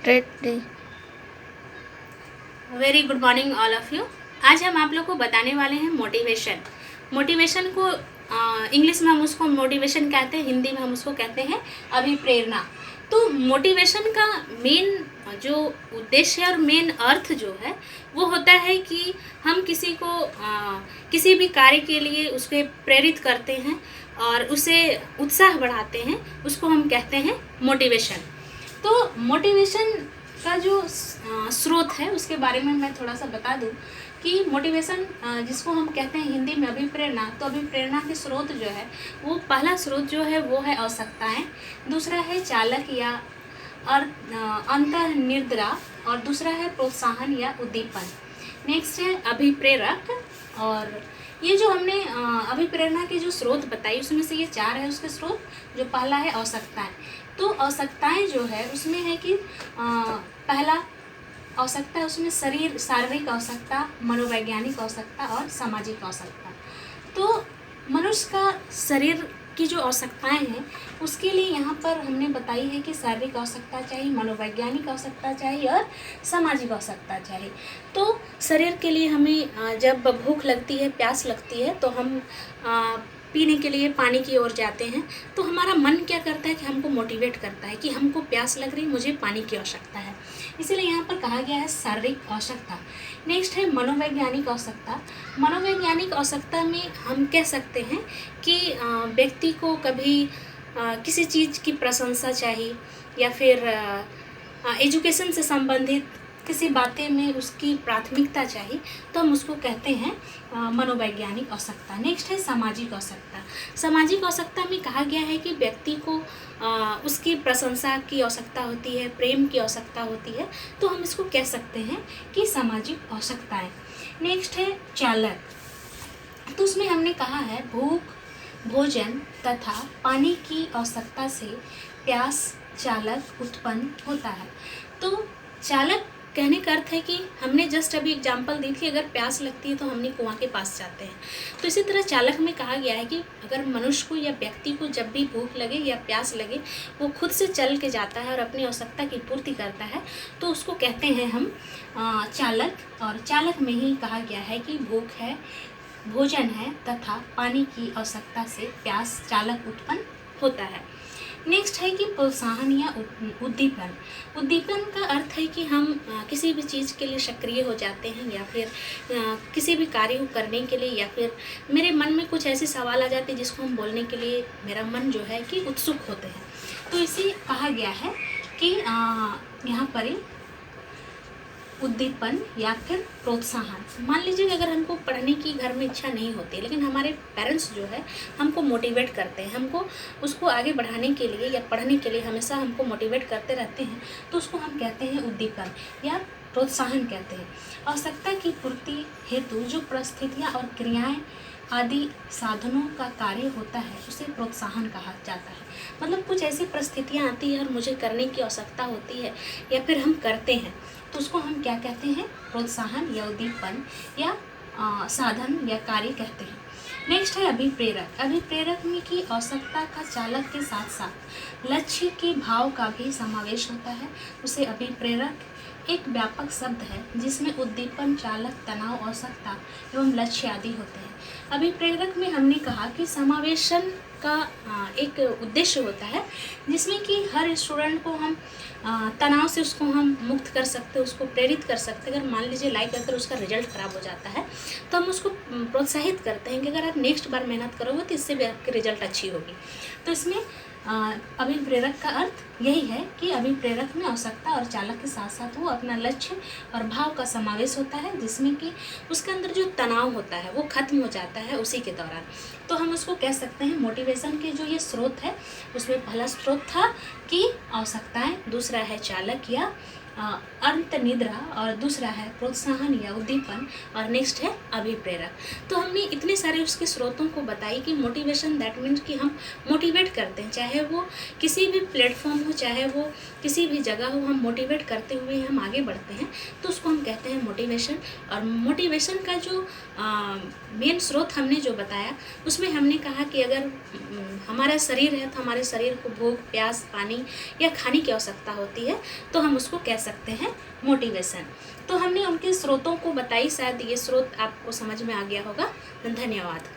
Ready. Very good morning all of you. आज हम आप लोग को बताने वाले हैं मोटिवेशन। मोटिवेशन को इंग्लिश में हम उसको मोटिवेशन कहते हैं, हिंदी में हम उसको कहते हैं अभिप्रेरणा। तो मोटिवेशन का मेन जो उद्देश्य है और मेन अर्थ जो है वो होता है कि हम किसी को किसी भी कार्य के लिए उसके प्रेरित करते हैं और उसे उत्साह बढ़ाते हैं, उसको हम कहते हैं मोटिवेशन। तो मोटिवेशन का जो स्रोत है उसके बारे में मैं थोड़ा सा बता दूं कि मोटिवेशन जिसको हम कहते हैं हिंदी में अभिप्रेरणा, तो अभिप्रेरणा के स्रोत जो है वो पहला स्रोत जो है वो है आवश्यकताएं, दूसरा है चालक या अंतर्निद्रा और दूसरा है प्रोत्साहन या उद्दीपन। नेक्स्ट है अभिप्रेरक। और ये जो हमने अभिप्रेरणा के जो स्रोत बताई उसमें से ये चार है उसके स्रोत। जो पहला है आवश्यकताएं, तो आवश्यकताएं जो है उसमें है कि पहला आवश्यकता है उसमें शारीरिक आवश्यकता, मनोवैज्ञानिक आवश्यकता और सामाजिक आवश्यकता। तो मनुष्य का शरीर की जो आवश्यकताएं हैं उसके लिए यहाँ पर हमने बताई है कि शारीरिक आवश्यकता चाहिए, मनोवैज्ञानिक आवश्यकता चाहिए और सामाजिक आवश्यकता चाहिए। तो शरीर के लिए हमें जब भूख लगती है, प्यास लगती है, तो हम पीने के लिए पानी की ओर जाते हैं। तो हमारा मन क्या करता है कि हमको मोटिवेट करता है कि हमको प्यास लग रही, मुझे पानी की आवश्यकता है, इसीलिए यहाँ पर कहा गया है शारीरिक आवश्यकता। नेक्स्ट है मनोवैज्ञानिक आवश्यकता। मनोवैज्ञानिक आवश्यकता में हम कह सकते हैं कि व्यक्ति को कभी किसी चीज़ की प्रशंसा चाहिए या फिर एजुकेशन से संबंधित किसी बातें में उसकी प्राथमिकता चाहिए, तो हम उसको कहते हैं मनोवैज्ञानिक आवश्यकता। नेक्स्ट है सामाजिक आवश्यकता। सामाजिक आवश्यकता में कहा गया है कि व्यक्ति को उसकी प्रशंसा की आवश्यकता होती है, प्रेम की आवश्यकता होती है, तो हम इसको कह सकते हैं कि सामाजिक आवश्यकताएं। नेक्स्ट है चालक। तो उसमें हमने कहा है भूख, भोजन तथा पानी की आवश्यकता से प्यास चालक उत्पन्न होता है। तो चालक कहने का अर्थ है कि हमने जस्ट अभी एग्जाम्पल दी थी, अगर प्यास लगती है तो हमने कुआं के पास जाते हैं। तो इसी तरह चालक में कहा गया है कि अगर मनुष्य को या व्यक्ति को जब भी भूख लगे या प्यास लगे, वो खुद से चल के जाता है और अपनी आवश्यकता की पूर्ति करता है, तो उसको कहते हैं हम चालक। और चालक में ही कहा गया है कि भूख है, भोजन है तथा पानी की आवश्यकता से प्यास चालक उत्पन्न होता है। नेक्स्ट है कि प्रोत्साहन या उद्दीपन। उद्दीपन का अर्थ है कि हम किसी भी चीज़ के लिए सक्रिय हो जाते हैं या फिर किसी भी कार्य को करने के लिए, या फिर मेरे मन में कुछ ऐसे सवाल आ जाते हैं जिसको हम बोलने के लिए मेरा मन जो है कि उत्सुक होते हैं, तो इसे कहा गया है कि यहाँ पर उद्दीपन या फिर प्रोत्साहन। मान लीजिए अगर हमको पढ़ने की घर में इच्छा नहीं होती, लेकिन हमारे पेरेंट्स जो है हमको मोटिवेट करते हैं, हमको उसको आगे बढ़ाने के लिए या पढ़ने के लिए हमेशा हमको मोटिवेट करते रहते हैं, तो उसको हम कहते हैं उद्दीपन या प्रोत्साहन कहते हैं। आवश्यकता की पूर्ति हेतु जो परिस्थितियाँ और क्रियाएँ आदि साधनों का कार्य होता है उसे प्रोत्साहन कहा जाता है। मतलब कुछ ऐसी परिस्थितियाँ आती है और मुझे करने की आवश्यकता होती है या फिर हम करते हैं, तो उसको हम क्या कहते हैं, प्रोत्साहन या उद्दीपन या साधन या कार्य कहते हैं। नेक्स्ट है अभिप्रेरक। अभिप्रेरक में की आवश्यकता का चालक के साथ साथ लक्ष्य के भाव का भी समावेश होता है, उसे अभिप्रेरक एक व्यापक शब्द है जिसमें उद्दीपन, चालक, तनाव, आवश्यकता एवं लक्ष्य आदि होते हैं। अभिप्रेरक में हमने कहा कि समावेशन का एक उद्देश्य होता है जिसमें कि हर स्टूडेंट को हम तनाव से उसको हम मुक्त कर सकते हैं, उसको प्रेरित कर सकते हैं। अगर मान लीजिए लाइक अगर उसका रिजल्ट ख़राब हो जाता है तो हम उसको प्रोत्साहित करते हैं कि अगर आप नेक्स्ट बार मेहनत करोगे तो इससे भी आपकी रिजल्ट अच्छी होगी। तो इसमें अभिप्रेरक का अर्थ यही है कि अभिप्रेरक में आवश्यकता और चालक के साथ साथ वो अपना लक्ष्य और भाव का समावेश होता है, जिसमें कि उसके अंदर जो तनाव होता है वो खत्म हो जाता है उसी के दौरान। तो हम उसको कह सकते हैं मोटिवेशन के जो ये स्रोत है उसमें पहला स्रोत था कि आवश्यकताएं, दूसरा है चालक या अंत निद्रा, और दूसरा है प्रोत्साहन या उद्दीपन, और नेक्स्ट है अभिप्रेरक। तो हमने इतने सारे उसके स्रोतों को बताई कि मोटिवेशन दैट मीन्स कि हम मोटिवेट करते हैं, चाहे वो किसी भी प्लेटफॉर्म हो, चाहे वो किसी भी जगह हो, हम मोटिवेट करते हुए हम आगे बढ़ते हैं, तो उसको हम कहते हैं मोटिवेशन। और मोटिवेशन का जो मेन स्रोत हमने जो बताया, उसमें हमने कहा कि अगर हमारा शरीर है तो हमारे शरीर को भूख, प्यास, पानी या खाने की आवश्यकता होती है, तो हम उसको कह सकते हैं मोटिवेशन। तो हमने उनके स्रोतों को बताई, शायद ये स्रोत आपको समझ में आ गया होगा। धन्यवाद।